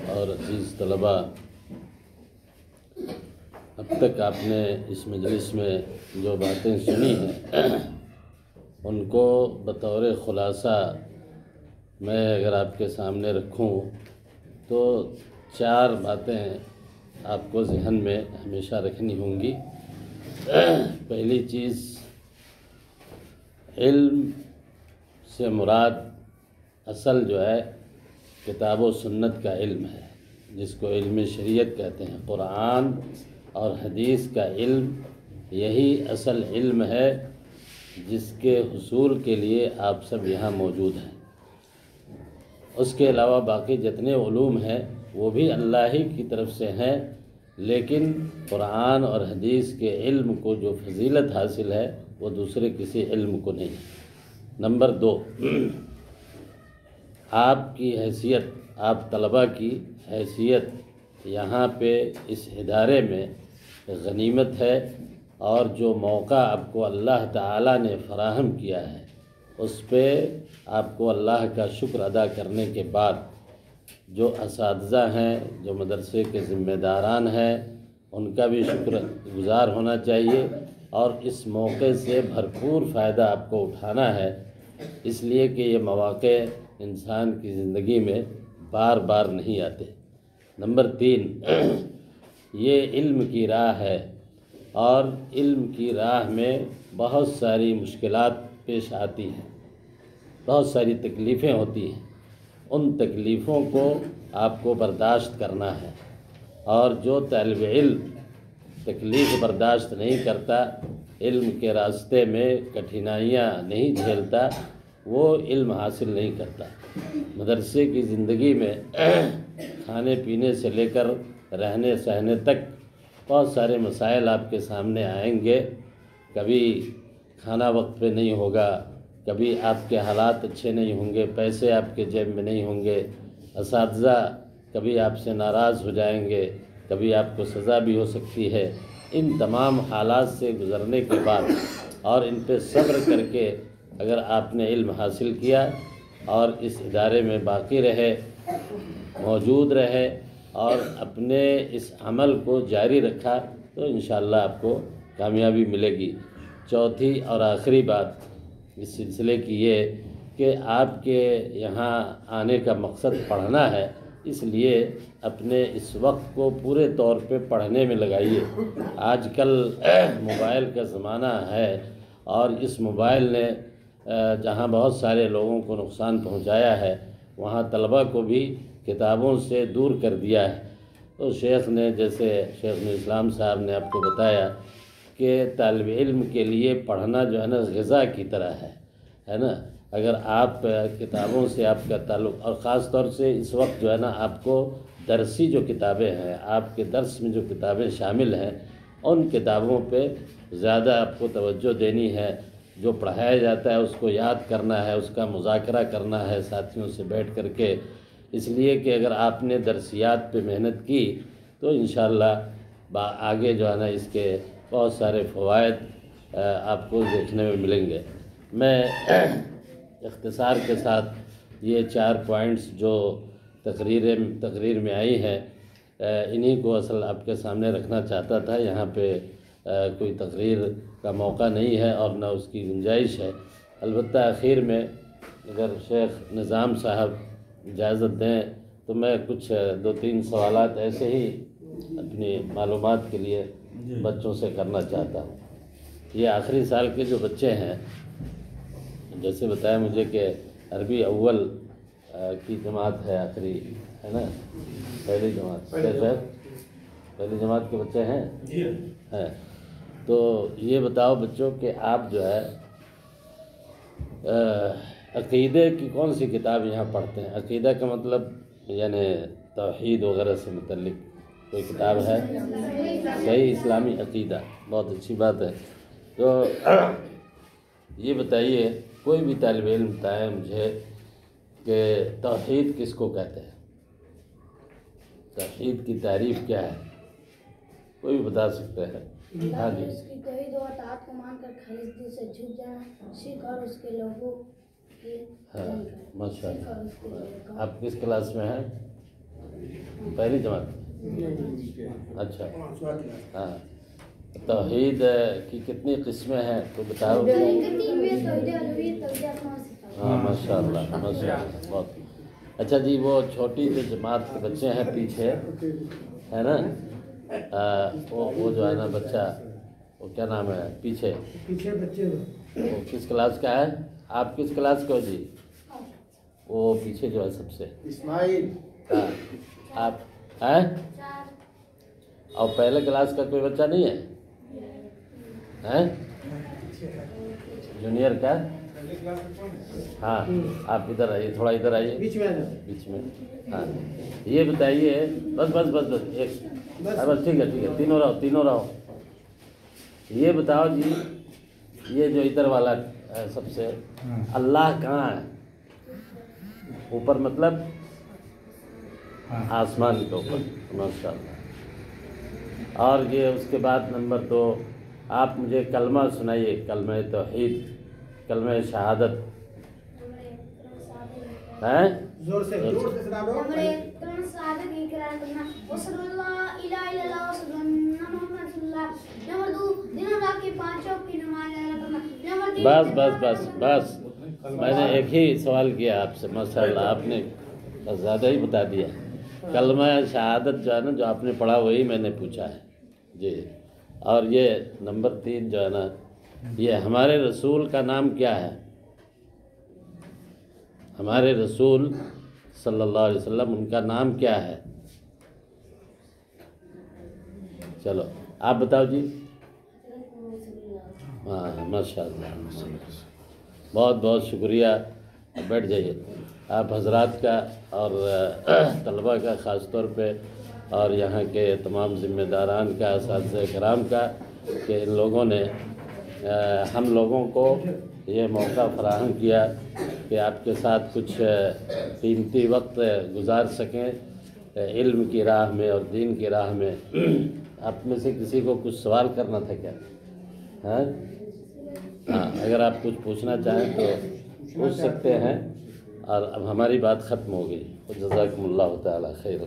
اور عزیز طلباء، اب تک آپ نے اس مجلس میں جو باتیں سنی ہیں ان کو بطور خلاصہ میں اگر آپ کے سامنے رکھوں تو 4 باتیں آپ کو ذہن میں ہمیشہ رکھنی ہوں گی۔ پہلی چیز، علم سے مراد اصل جو ہے کتاب و سنت کا علم ہے، جس کو علم شریعت کہتے ہیں۔ قرآن اور حدیث کا علم یہی اصل علم ہے جس کے حصول کے لیے آپ سب یہاں موجود ہیں۔ اس کے علاوہ باقی جتنے علوم ہیں وہ بھی اللہ ہی کی طرف سے ہیں، لیکن قرآن اور حدیث کے علم کو جو فضیلت حاصل ہے وہ دوسرے کسی علم کو نہیں۔ نمبر 2، آپ کی حیثیت، آپ طلباء کی حیثیت یہاں پہ اس ادارے میں غنیمت ہے، اور جو موقع آپ کو اللہ تعالیٰ نے فراہم کیا ہے اس پہ آپ کو اللہ کا شکر ادا کرنے کے بعد جو اساتذہ ہیں، جو مدرسے کے ذمہ داران ہیں، ان کا بھی شکر گزار ہونا چاہیے، اور اس موقع سے بھرپور فائدہ آپ کو اٹھانا ہے، اس لیے کہ یہ مواقع انسان کی زندگی میں بار بار نہیں آتے۔ نمبر 3، یہ علم کی راہ ہے، اور علم کی راہ میں بہت ساری مشکلات پیش آتی ہیں، بہت ساری تکلیفیں ہوتی ہیں۔ ان تکلیفوں کو آپ کو برداشت کرنا ہے، اور جو طالب علم تکلیف برداشت نہیں کرتا، علم کے راستے میں کٹھنائیاں نہیں جھیلتا، وہ علم حاصل نہیں کرتا۔ مدرسے کی زندگی میں کھانے پینے سے لے کر رہنے سہنے تک بہت سارے مسائل آپ کے سامنے آئیں گے۔ کبھی کھانا وقت پہ نہیں ہوگا، کبھی آپ کے حالات اچھے نہیں ہوں گے، پیسے آپ کے جیب میں نہیں ہوں گے، اساتذہ کبھی آپ سے ناراض ہو جائیں گے، کبھی آپ کو سزا بھی ہو سکتی ہے۔ ان تمام حالات سے گزرنے کے بعد اور ان پہ صبر کر کے اگر آپ نے علم حاصل کیا اور اس ادارے میں باقی رہے، موجود رہے، اور اپنے اس عمل کو جاری رکھا تو انشاءاللہ آپ کو کامیابی ملے گی۔ چوتھی اور آخری بات اس سلسلے کی یہ کہ آپ کے یہاں آنے کا مقصد پڑھنا ہے، اس لیے اپنے اس وقت کو پورے طور پہ پڑھنے میں لگائیے۔ آج کل موبائل کا زمانہ ہے، اور اس موبائل نے جہاں بہت سارے لوگوں کو نقصان پہنچایا ہے، وہاں طلباء کو بھی کتابوں سے دور کر دیا ہے۔ تو شیخ نے، جیسے شیخ الاسلام صاحب نے آپ کو بتایا کہ طالب علم کے لیے پڑھنا جو ہے نا غذا کی طرح ہے نا۔ اگر آپ کتابوں سے آپ کا تعلق، اور خاص طور سے اس وقت جو ہے نا آپ کو درسی جو کتابیں ہیں، آپ کے درس میں جو کتابیں شامل ہیں، ان کتابوں پہ زیادہ آپ کو توجہ دینی ہے۔ جو پڑھایا جاتا ہے اس کو یاد کرنا ہے، اس کا مذاکرہ کرنا ہے ساتھیوں سے بیٹھ کر کے، اس لیے کہ اگر آپ نے درسیات پہ محنت کی تو انشاءاللہ آگے جو ہے نا اس کے بہت سارے فوائد آپ کو دیکھنے میں ملیں گے۔ میں اختصار کے ساتھ یہ 4 پوائنٹس جو تقریر میں آئی ہیں، انہی کو اصل آپ کے سامنے رکھنا چاہتا تھا۔ یہاں پہ کوئی تقریر کا موقع نہیں ہے اور نہ اس کی گنجائش ہے۔ البتہ آخر میں اگر شیخ نظام صاحب اجازت دیں تو میں کچھ 2-3 سوالات ایسے ہی اپنی معلومات کے لیے بچوں سے کرنا چاہتا ہوں۔ یہ آخری سال کے جو بچے ہیں، جیسے بتایا مجھے کہ عربی اول کی جماعت ہے، آخری ہے نا، پہلی جماعت، پہلی جماعت کے بچے ہیں ہیں۔ تو یہ بتاؤ بچوں کہ آپ جو ہے عقیدے کی کون سی کتاب یہاں پڑھتے ہیں؟ عقیدہ کا مطلب یعنی توحید وغیرہ سے متعلق کوئی کتاب ہے؟ صحیح اسلامی عقیدہ، بہت اچھی بات ہے۔ تو یہ بتائیے، کوئی بھی طالب علم بتائے مجھے کہ توحید کس کو کہتے ہیں؟ توحید کی تعریف کیا ہے؟ کوئی بھی بتا سکتے ہیں؟ ہاں جی۔ اس کی توحید و اطاعت کو مان کر خالص دل سے جھک جانا، شرک اور اس کے لوگوں کی ہاں، ماشاء اللہ۔ آپ کس کلاس میں ہیں؟ پہلی جماعت؟ اچھا ہاں، توحید کی کتنی قسمیں ہیں تو بتاؤ؟ ہاں ماشاء اللہ ماشاء اللہ، بہت اچھا جی۔ وہ چھوٹی جو جماعت کے بچے ہیں پیچھے ہے نا، وہ جو ہے نا بچہ، وہ کیا نام ہے پیچھے بچے، وہ کس کلاس کا ہے؟ آپ کس کلاس کا ہو جی؟ وہ پیچھے جو ہے سب سے اسماعیل، آپ ہیں؟ اور پہلے کلاس کا کوئی بچہ نہیں ہے؟ جونیئر کا؟ ہاں آپ ادھر آئیے، تھوڑا ادھر آئیے بیچ میں۔ ہاں یہ بتائیے، بس بس بس بس ایک، بس ٹھیک ہے، تینوں رہو۔ یہ بتاؤ جی، یہ جو ادھر والا ہے سب سے، اللہ کہاں ہے؟ اوپر مطلب آسمان کے اوپر، ماشاء اللہ۔ اور یہ اس کے بعد نمبر 2، آپ مجھے کلمہ سنائیے، کلمہ توحید، کلمہ شہادت ہے؟ زور سے سنا دو۔ نمبر 1 کلمہ شہادت کی اقرار کرنا، واشہد ان لا الہ الا اللہ واشہد ان محمد رسول اللہ۔ نمبر 2 دن اور رات کی 5 وقت کی نماز ادا کرنا۔ نمبر 3 بس بس بس بس، میں نے ایک ہی سوال کیا آپ سے، ماشاء اللہ آپ نے بس زیادہ ہی بتا دیا۔ کلمہ شہادت جو ہے نا، جو آپ نے پڑھا وہی میں نے پوچھا ہے جی۔ اور یہ نمبر 3 جو ہے نا، یہ ہمارے رسول کا نام کیا ہے؟ ہمارے رسول صلی اللہ علیہ وسلم، ان کا نام کیا ہے؟ چلو آپ بتاؤ جی۔ ہاں ماشاء اللہ، بہت بہت شکریہ۔ بیٹھ جائیے۔ آپ حضرات کا اور طلباء کا خاص طور پہ، اور یہاں کے تمام ذمہ داران کا، اساتذہ کرام کا، کہ ان لوگوں نے ہم لوگوں کو یہ موقع فراہم کیا کہ آپ کے ساتھ کچھ قیمتی وقت گزار سکیں علم کی راہ میں اور دین کی راہ میں۔ آپ میں سے کسی کو کچھ سوال کرنا تھا کیا؟ ہاں اگر آپ کچھ پوچھنا چاہیں تو پوچھ سکتے ہیں، اور اب ہماری بات ختم ہو گئی۔ جزاکم اللہ تعالی خیرا۔